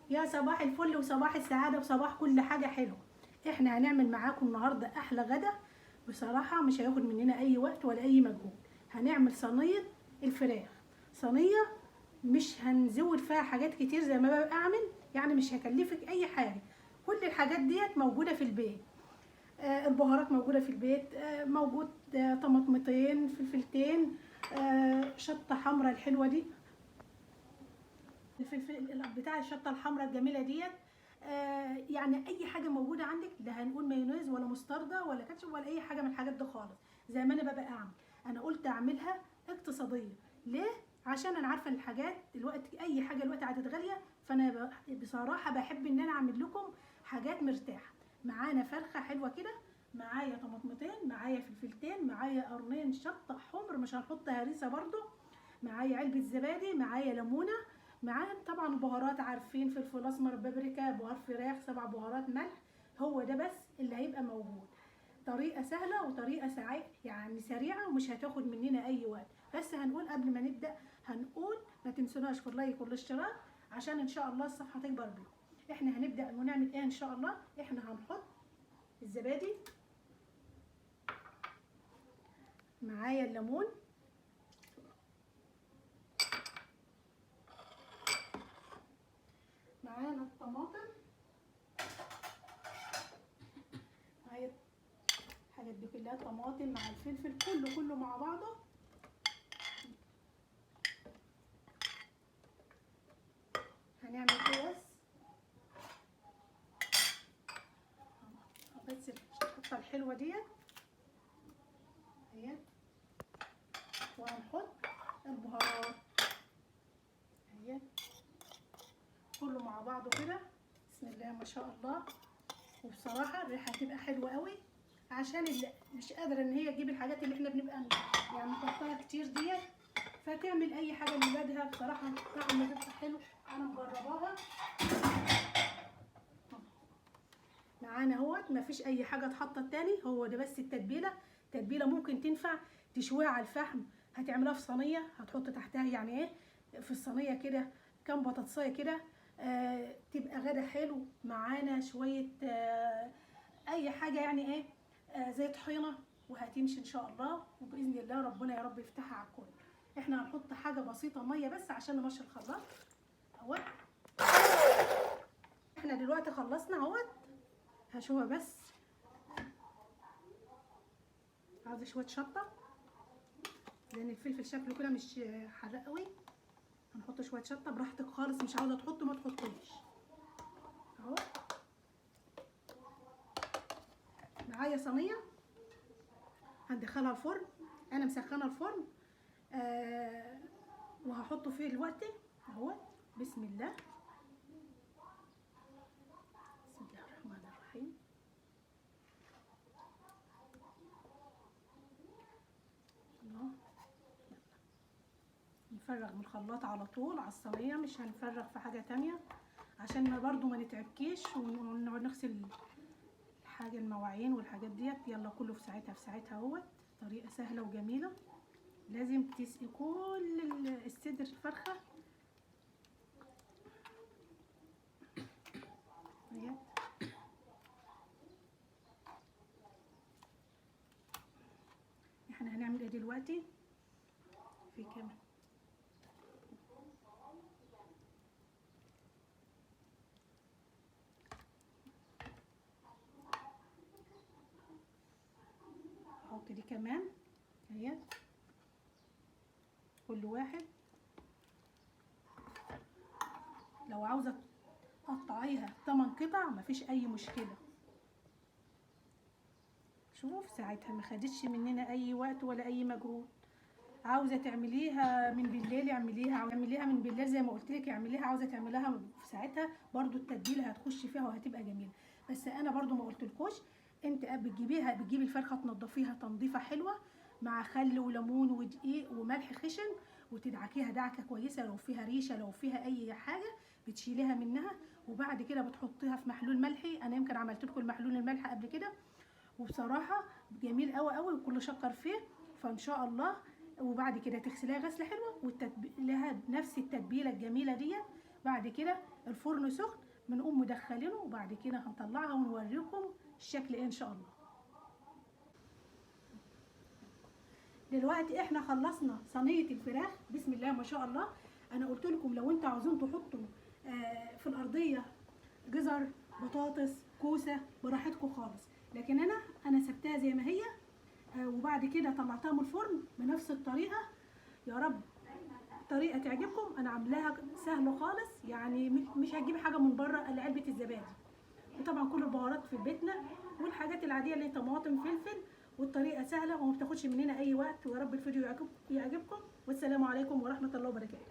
يا صباح الفل وصباح السعادة وصباح كل حاجة حلوة. احنا هنعمل معاكم النهاردة احلى غدا. بصراحة مش هياخد مننا اي وقت ولا اي مجهود. هنعمل صينية الفراخ. صينية مش هنزود فيها حاجات كتير زي ما ببقى اعمل، يعني مش هكلفك اي حاجة. كل الحاجات ديت موجودة في البيت. البهارات موجودة في البيت. موجود طماطمتين، فلفلتين، شطة حمرا الحلوة دي، الفلفل بتاع الشطه الحمراء الجميله ديت. يعني اي حاجه موجوده عندك، لا هنقول مايونيز ولا مستردة ولا كاتشب ولا اي حاجه من الحاجات دي خالص. زي ما انا ببقى اعمل، انا قلت اعملها اقتصاديه. ليه؟ عشان انا عارفه ان الحاجات دلوقتي، اي حاجه دلوقتي عادت غاليه. فانا بصراحه بحب ان انا اعمل لكم حاجات مرتاحه. معانا فرخه حلوه كده، معايا طماطمتين، معايا فلفلتين، معايا قرنين شطه حمر مش هنحط هريسه برضو، معايا علبه زبادي، معايا ليمونه، معانا طبعا بهارات، عارفين فلفل اسمر، بابريكا، بهار فراخ، 7 بهارات، ملح. هو ده بس اللي هيبقى موجود. طريقه سهله وطريقه يعني سريعه ومش هتاخد مننا اي وقت. بس هنقول قبل ما نبدا، هنقول ما تنسوناش في اللايك والاشتراك عشان ان شاء الله الصفحه تكبر بيكم. احنا هنبدا ونعمل ايه ان شاء الله. احنا هنحط الزبادي، معايا الليمون، معانا الطماطم، معايا الحاجات دي كلها، طماطم مع الفلفل، كله مع بعضه. هنعمل ايه بس الشطه الحلوه ديت اهي، وهنحط البهارات اهي، كله مع بعضه كده. بسم الله ما شاء الله. وبصراحه الريحه هتبقى حلوه قوي، عشان اللي مش قادره ان هي تجيب الحاجات اللي احنا بنبقى يعني نحطها كتير ديت، فتعمل اي حاجه لولادها. بصراحه طعم بيبقى حلو، انا مجرباها. معانا اهوت، مفيش اي حاجه اتحطت تاني، هو ده بس التتبيله. تتبيله ممكن تنفع تشويها على الفحم، هتعملها في صينيه، هتحط تحتها يعني ايه، في الصينيه كده كام بطاطسايه كده. تبقى غدا حلو. معانا شويه اي حاجه يعني ايه، زي طحينه، وهتمشي ان شاء الله. وباذن الله ربنا يا رب يفتحها على الكل. احنا هنحط حاجه بسيطه، ميه بس عشان نمشي الخلاط اهوت. احنا دلوقتي خلصنا اهوت، هشوفها بس. عاوزه شويه شطه، لان الفلفل شكله كده مش حراق قوي. هنحط شويه شطه براحتك خالص، مش عاوزه تحطه ما تحطوش اهو. معايا صينيه هندخلها الفرن، انا مسخنه الفرن. وهحطه فيه دلوقتي اهو. بسم الله، بسم الله الرحمن الرحيم. الله، نفرغ من الخلاط على طول على الصينيه، مش هنفرغ في حاجه تانية عشان ما برضو ما نتعبكيش ونقعد نغسل حاجه، المواعين والحاجات ديت. يلا كله في ساعتها في ساعتها اهوت. طريقه سهله وجميله. لازم تسقي كل الصدر الفرخه اهي. احنا هنعمل ايه دلوقتي؟ في كمان احط دي كمان اهي، كل واحد. لو عاوزه تقطعيها 8 قطع مفيش اي مشكله. شوف ساعتها ما خدتش مننا اي وقت ولا اي مجهود. عاوزه تعمليها من بالليل اعمليها من بالليل زي ما قلت لك اعمليها. عاوزه تعمليها في ساعتها برضو التتبيله هتخش فيها وهتبقى جميله. بس انا برضو ما قلتلكوش، انت بتجيبي الفرخه تنضفيها تنظيفه حلوه، مع خل وليمون ودقيق وملح خشن، وتدعكيها دعكه كويسه. لو فيها ريشه لو فيها اي حاجه بتشيليها منها، وبعد كده بتحطيها في محلول ملحي. انا يمكن عملت لكم المحلول الملح قبل كده، وبصراحه جميل قوي قوي وكل شكر فيه. فان شاء الله. وبعد كده تغسليها غسله حلوه وتتبليها بنفس التتبيله الجميله ديت. بعد كده الفرن سخن بنقوم مدخلينه، وبعد كده هنطلعها ونوريكم الشكل ايه ان شاء الله. دلوقتي احنا خلصنا صينيه الفراخ، بسم الله ما شاء الله. انا قلت لكم لو انتوا عاوزين تحطوا في الارضيه جزر، بطاطس، كوسه، براحتكم خالص، لكن انا سبتها زي ما هي. وبعد كده طلعتها من الفرن بنفس الطريقه. يا رب طريقه تعجبكم. انا عاملاها سهله خالص، يعني مش هتجيبي حاجه من بره الا علبه الزبادي، وطبعا كل البهارات في بيتنا والحاجات العاديه اللي هي طماطم فلفل، والطريقه سهله وما بتاخدش مننا اي وقت. ويا رب الفيديو يعجبكم، والسلام عليكم ورحمه الله وبركاته.